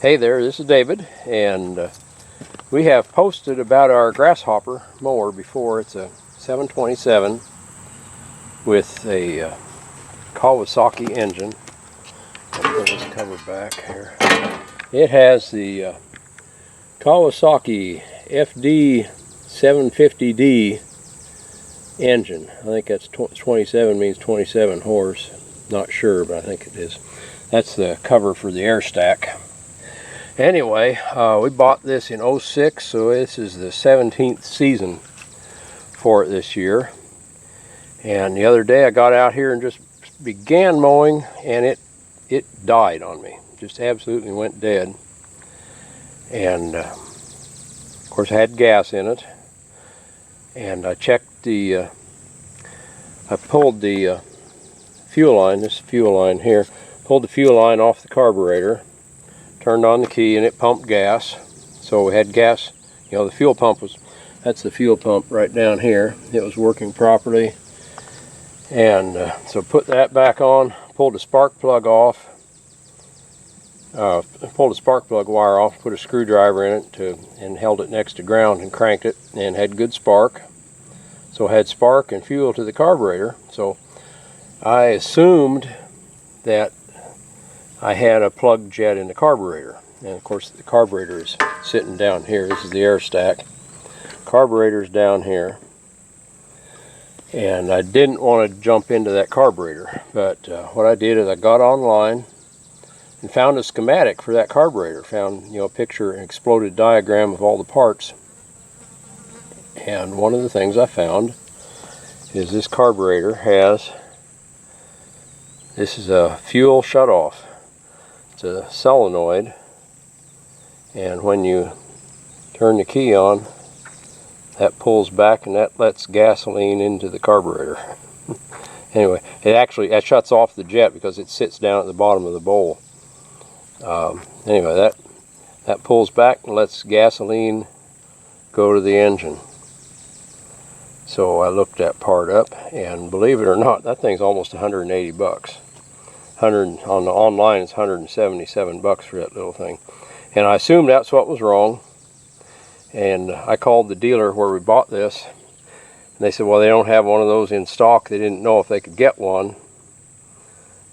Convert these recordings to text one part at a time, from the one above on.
Hey there, this is David, and we have posted about our Grasshopper mower before. It's a 727 with a Kawasaki engine. I'll put this cover back here. It has the Kawasaki FD 750D engine. I think that's 27 means 27 horse. Not sure, but I think it is. That's the cover for the air stack. Anyway, we bought this in 06, so this is the 17th season for it this year. And the other day I got out here and just began mowing, and it died on me. Just absolutely went dead. And of course I had gas in it. And I checked the, I pulled the fuel line, this fuel line here, pulled the fuel line off the carburetor, turned on the key, and it pumped gas. So we had gas, you know, the fuel pump was, that's the fuel pump right down here. It was working properly. And so put that back on, pulled the spark plug off, pulled the spark plug wire off, put a screwdriver in it and held it next to ground and cranked it, and had good spark. So I had spark and fuel to the carburetor. So I assumed that I had a plug jet in the carburetor, and of course the carburetor is sitting down here. This is the air stack. Carburetor's down here, and I didn't want to jump into that carburetor, but what I did is I got online and found a schematic for that carburetor. Found, you know, a picture, an exploded diagram of all the parts, and one of the things I found is this carburetor has, this is a fuel shutoff. It's a solenoid, and when you turn the key on, that pulls back and that lets gasoline into the carburetor. Anyway, it shuts off the jet because it sits down at the bottom of the bowl. Anyway, that pulls back and lets gasoline go to the engine. So I looked that part up, and believe it or not, that thing's almost 180 bucks. On the online, it's 177 bucks for that little thing. And I assumed that's what was wrong. And I called the dealer where we bought this, and they said, well, they don't have one of those in stock. They didn't know if they could get one.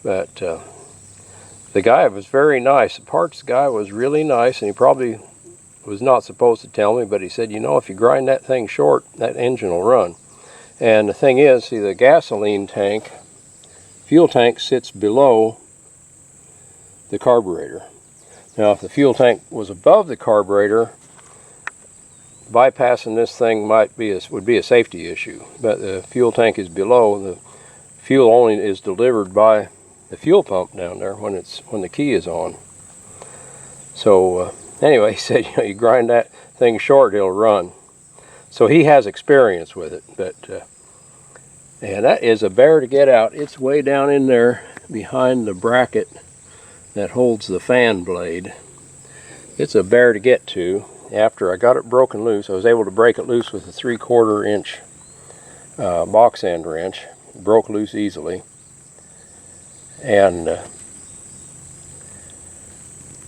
But the guy was very nice. The parts guy was really nice, and he probably was not supposed to tell me, but he said, you know, if you grind that thing short, that engine will run. And the thing is, see, the gasoline tank, fuel tank sits below the carburetor. Now, if the fuel tank was above the carburetor, bypassing this thing would be a safety issue. But the fuel tank is below. The fuel only is delivered by the fuel pump down there when the key is on. So anyway, he said, you know, you grind that thing short, it'll run. So he has experience with it, but and that is a bear to get out. It's way down in there behind the bracket that holds the fan blade. It's a bear to get to. After I got it broken loose, I was able to break it loose with a 3/4 inch box end wrench. It broke loose easily. And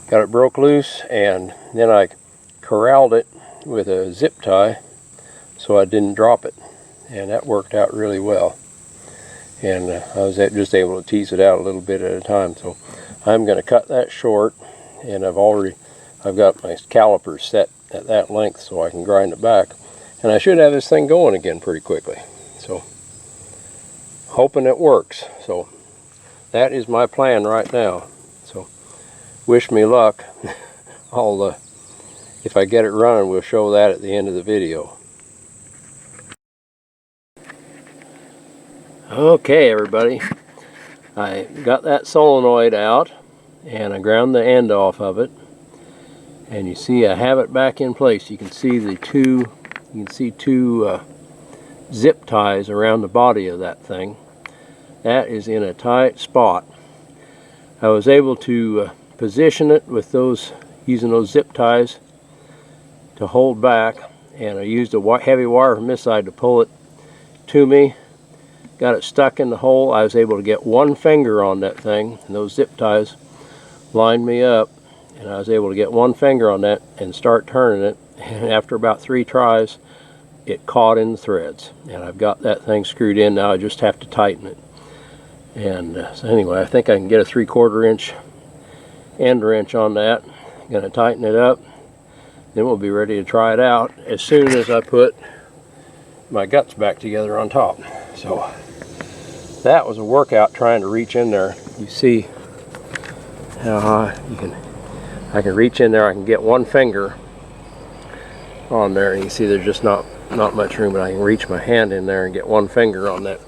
got it broke loose, and then I corralled it with a zip tie so I didn't drop it. And that worked out really well. And I was just able to tease it out a little bit at a time. So I'm going to cut that short, and I've got my calipers set at that length so I can grind it back. And I should have this thing going again pretty quickly. So hoping it works. So that is my plan right now. So wish me luck. If I get it running, we'll show that at the end of the video. Okay, everybody, I got that solenoid out, and I ground the end off of it, and you see I have it back in place. You can see two zip ties around the body of that thing. That is in a tight spot. I was able to position it with using those zip ties to hold back, and I used a heavy wire from this side to pull it to me. Got it stuck in the hole. I was able to get one finger on that thing, and those zip ties lined me up, and I was able to get one finger on that and start turning it, and after about 3 tries it caught in the threads, and I've got that thing screwed in now. I just have to tighten it. And so anyway, I think I can get a 3/4 inch end wrench on that. I'm going to tighten it up, then we'll be ready to try it out as soon as I put my guts back together on top. So that was a workout trying to reach in there. You see how high I can reach in there. I can get one finger on there, and you see there's just not much room, but I can reach my hand in there and get one finger on that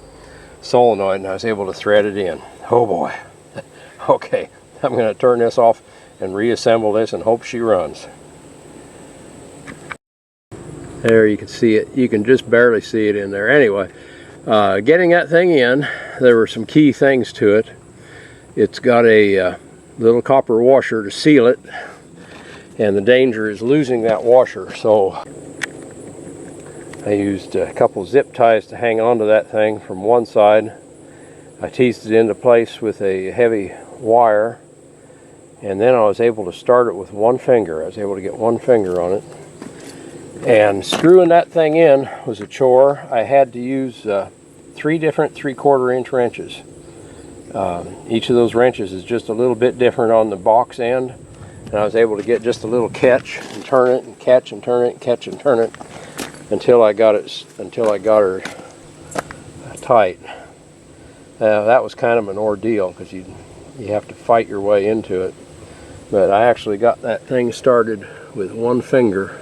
solenoid, and I was able to thread it in. Oh boy. Okay, I'm going to turn this off and reassemble this and hope she runs. There you can see it. You can just barely see it in there. Anyway, getting that thing in, there were some key things to it. It's got a little copper washer to seal it, and the danger is losing that washer. So I used a couple zip ties to hang onto that thing from one side. I teased it into place with a heavy wire, and then I was able to start it with one finger. I was able to get one finger on it. And screwing that thing in was a chore. I had to use 3 different 3/4 inch wrenches. Each of those wrenches is just a little bit different on the box end, and I was able to get just a little catch and turn it and catch and turn it and catch and turn it until I got her tight. That was kind of an ordeal because you have to fight your way into it, but I actually got that thing started with one finger,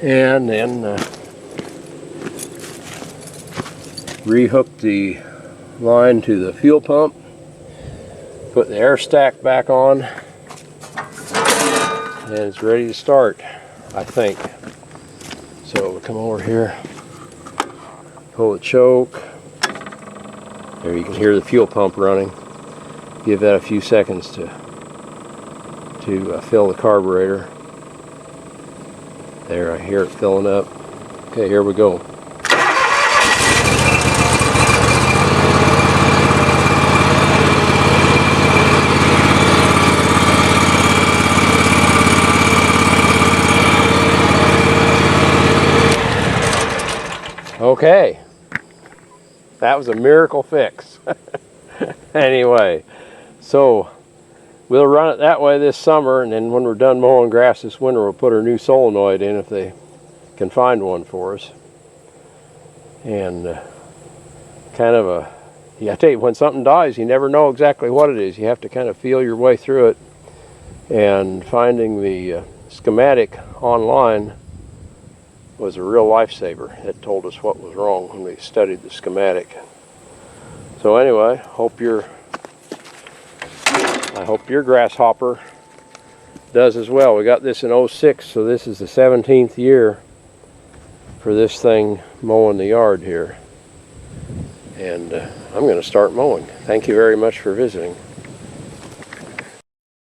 and then rehooked the line to the fuel pump, put the air stack back on, and it's ready to start, I think. So we'll come over here, pull the choke. There you can hear the fuel pump running. Give that a few seconds to fill the carburetor. There, I hear it filling up. Okay, here we go. Okay, that was a miracle fix. Anyway, so we'll run it that way this summer, and then when we're done mowing grass this winter, we'll put our new solenoid in if they can find one for us. And I tell you, when something dies, you never know exactly what it is. You have to kind of feel your way through it, and finding the schematic online was a real lifesaver. It told us what was wrong when we studied the schematic. So anyway, I hope your Grasshopper does as well. We got this in 06, so this is the 17th year for this thing mowing the yard here. And I'm going to start mowing. Thank you very much for visiting.